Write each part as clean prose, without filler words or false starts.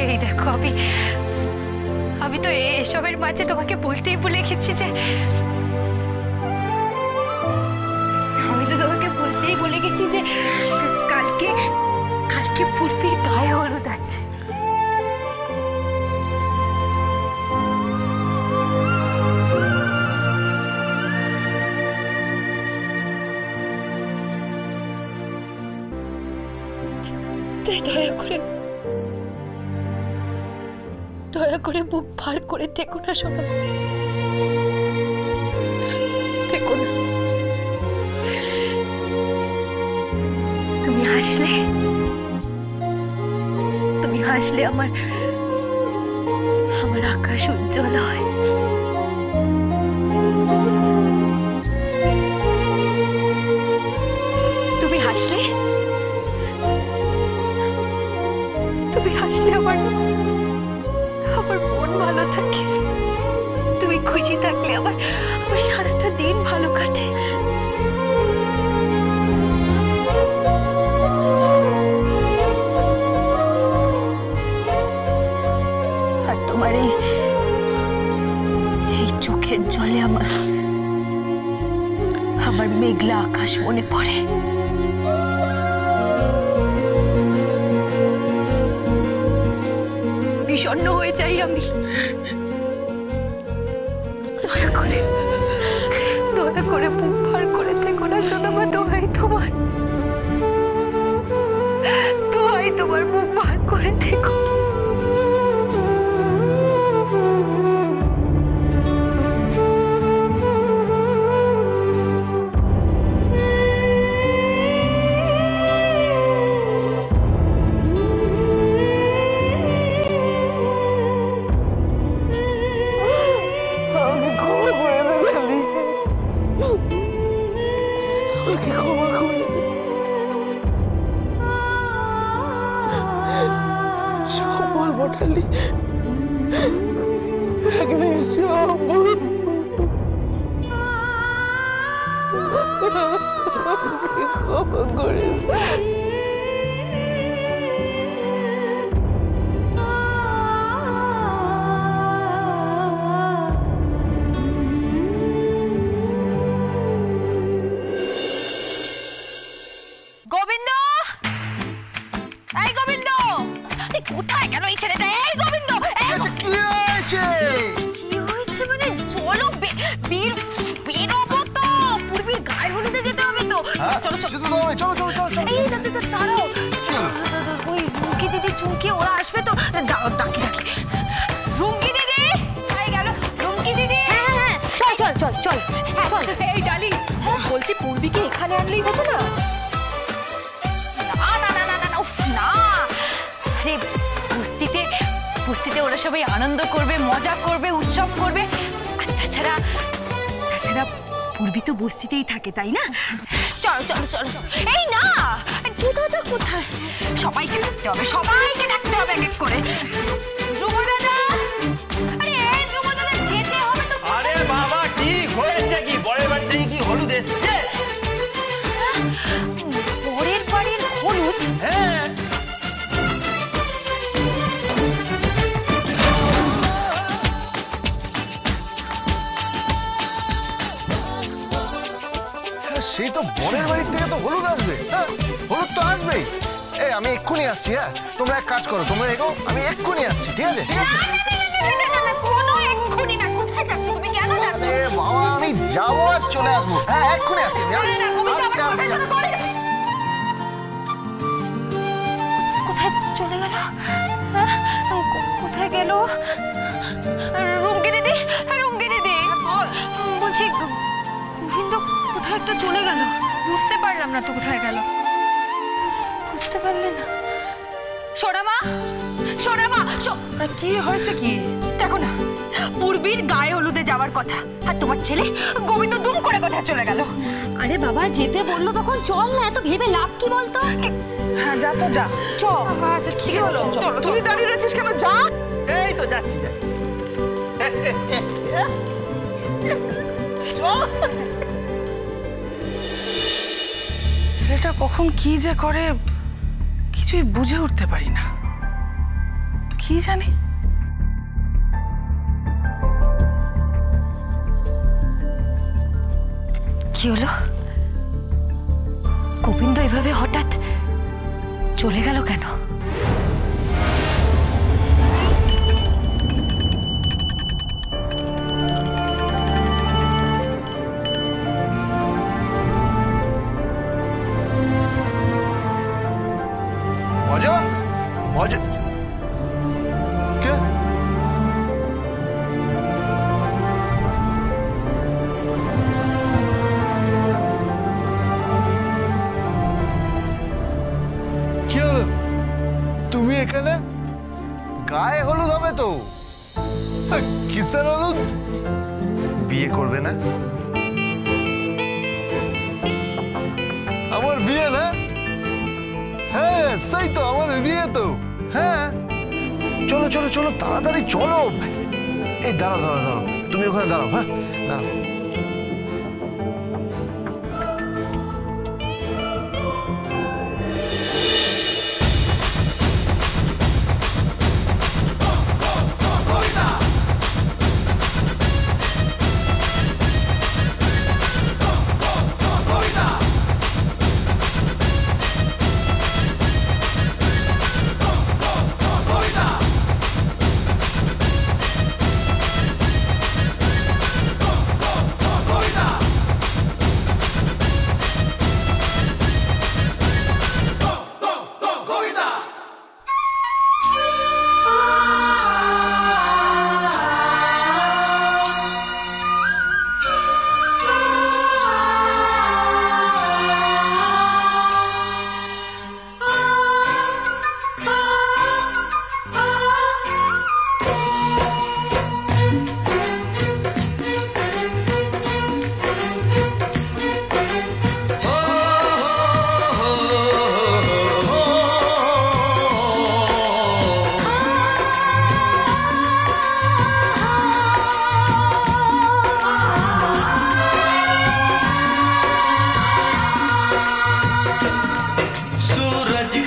এই দেখো আমি তো এসবের মাঝে তোমাকে বলতেই ভুলে গেছি যে কালকে পূর্বীর গায়ে হলুদ আছে। দয়া করে বুক ভার করে থেকো না সোনা, থেকো না। তুমি হাসলে আমার আকাশ উজ্জ্বল হয়। তুমি হাসলে আমার মন ভালো থাকে। তুমি খুশি থাকলে আমার সারাটা দিন ভালো কাটে। আর তোমার এই চোখের জলে আমার মেঘলা আকাশ মনে পড়ে। বিষণ্ণ হয়ে যাই আমি। দয়া করে বুক ভার করে থেকো না সোনামা, দোহাই তোমার বুক ভার করে থেকো। একদিন সব ক্ষমা করে গোবিন্দ, এই গোবিন্দ, কোথায় গেল এই ছেলেটা? এই গোবিন্দ, কি হয়েছে? কি হয়েছে মানে? চলো বেরোবো তো, পূর্বীর গায়ে হলুদে যেতে হবে তো। চলো এই দাঁড়াও, ওই রুমকি দিদি চুমকি ওরা আসবে তো, ডাকি রুমকি দিদি। গেল রুমকি দিদি। হ্যাঁ চল। এই ডালি, বলছি পূর্বীকে এখানে আনলেই হতো না? না, আরে বস্তিতে ওরা সবাই আনন্দ করবে, মজা করবে, উৎসব করবে। আর তাছাড়া পূর্বী তো বস্তিতেই থাকে, তাই না? চল। এই না, দাদা কোথায়? সবাইকে ডাকতে হবে এক এক করে। রুমা দাদা, রুমা দাদা যেতে হবে তো। আরে বাবা, কি হয়েছে? কি বরের বাড়ি থেকে কি হলুদ এসছে? বরের বাড়ির হলুদ? হ্যাঁ। সেই তো বরের বাড়ির থেকে তো হলুদ আসবে। হ্যাঁ, হলুদ তো আসবেই। আমি এক্ষুনি আসছি। হ্যাঁ, তোমরা এক কাজ করো, তোমরা এগো, আমি এক্ষুনি আসছি। ঠিক আছে? কোনো এক্ষুনি না। কোথায় যাচ্ছ তুমি? কেন যাচ্ছ? বাবা, আমি যাবো আর চলে আসবো। হ্যাঁ, এক্ষুনি আসছি। কোথায় চলে গেল? কোথায় গেল? রুমকি দিদি, বলছি গোবিন্দ কোথায় একটা চলে গেল। বুঝতে পারলাম না তো কোথায় গেল। বুঝতে পারলে না? সোনামা, কি হয়েছে? কি দেখো না, পূর্বীর গায়ে হলুদে যাওয়ার কথা, আর তোমার ছেলে গোবিন্দ দুম করে কোথায় চলে গেল। আরে বাবা, যেতে বললো তখন চল না, এত ভেবে লাভ কি বলতো? হ্যাঁ, যা তো যা। আচ্ছা, ঠিক হলো। তুই দাঁড়িয়ে রয়েছিস কেন? যা। এই তো যাচ্ছি। ছেলেটা কখন কি যে করে কিছুই বুঝে উঠতে পারি না। কি কি জানি। কি হলো? গোবিন্দ এভাবে হঠাৎ চলে গেল কেন? তুমি এখানে? গায়ে হলুদ হবে তো। কিসের হলুদ? বিয়ে করবে না? আমার বিয়ে না? হ্যাঁ সেই তো আমার বিয়ে তো। হ্যাঁ চলো চলো চলো তাড়াতাড়ি চলো। এই দাঁড়াও দাঁড়াও দাঁড়াও, তুমি ওখানে দাঁড়াও। হ্যাঁ দাঁড়াও।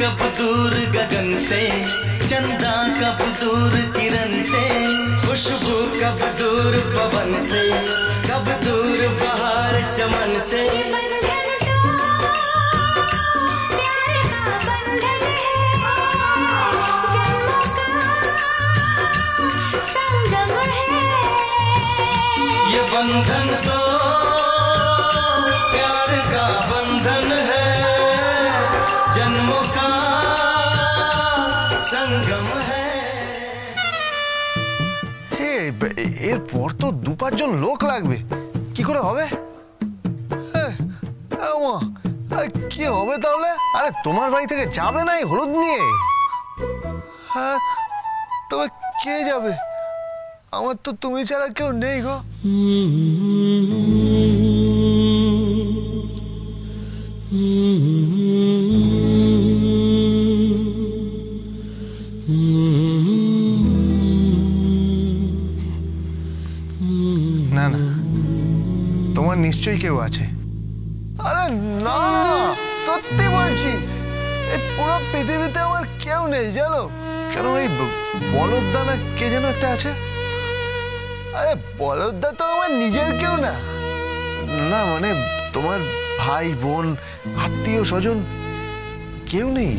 कब दूर गगन से, चंदा कब दूर किरण से, खुशबू कब दूर पवन से, कब दूर बहार चमन से। ये बंधन तो प्यार का बंधन है, जन्मों का संगम है। এরপর তো 2-5 জন লোক লাগবে, কি করে হবে? কি হবে তাহলে? আরে তোমার বাড়ি থেকে যাবে না এই হলুদ নিয়ে? হ্যাঁ তবে কে যাবে? আমার তো তুমি ছাড়া কেউ নেই গো। না না, তোমার নিশ্চয়ই কেউ আছে। আরে না না, সত্যি বলছি, এই পুরো পৃথিবীতে আমার কেউ নেই জানো। কেন এই বলদদা না কে যেন একটা আছে? আরে বলদদা তো আমার নিজের কেউ না। না মানে তোমার ভাই বোন আত্মীয় স্বজন কেউ নেই?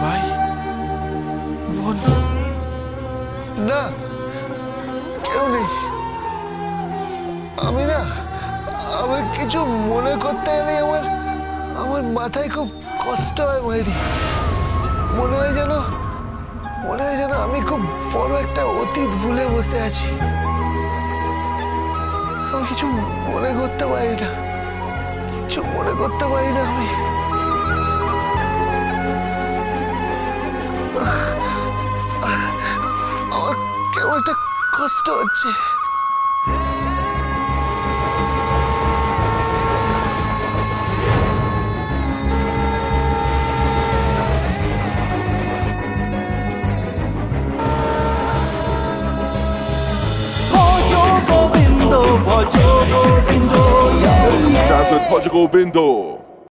ভাই বোন না, কেউ নেই। আমি না, আমার কিছু মনে করতে গেলে আমার মাথায় খুব কষ্ট হয় মাইরি। মনে হয় যেন আমি খুব বড় একটা অতীত ভুলে বসে আছি। আমি কিছু মনে করতে পারি না, কিছু মনে করতে পারি না আমি। আমার কেমন একটা কষ্ট হচ্ছে। ভজো গোবিন্দ ভজ গোবিন্দ।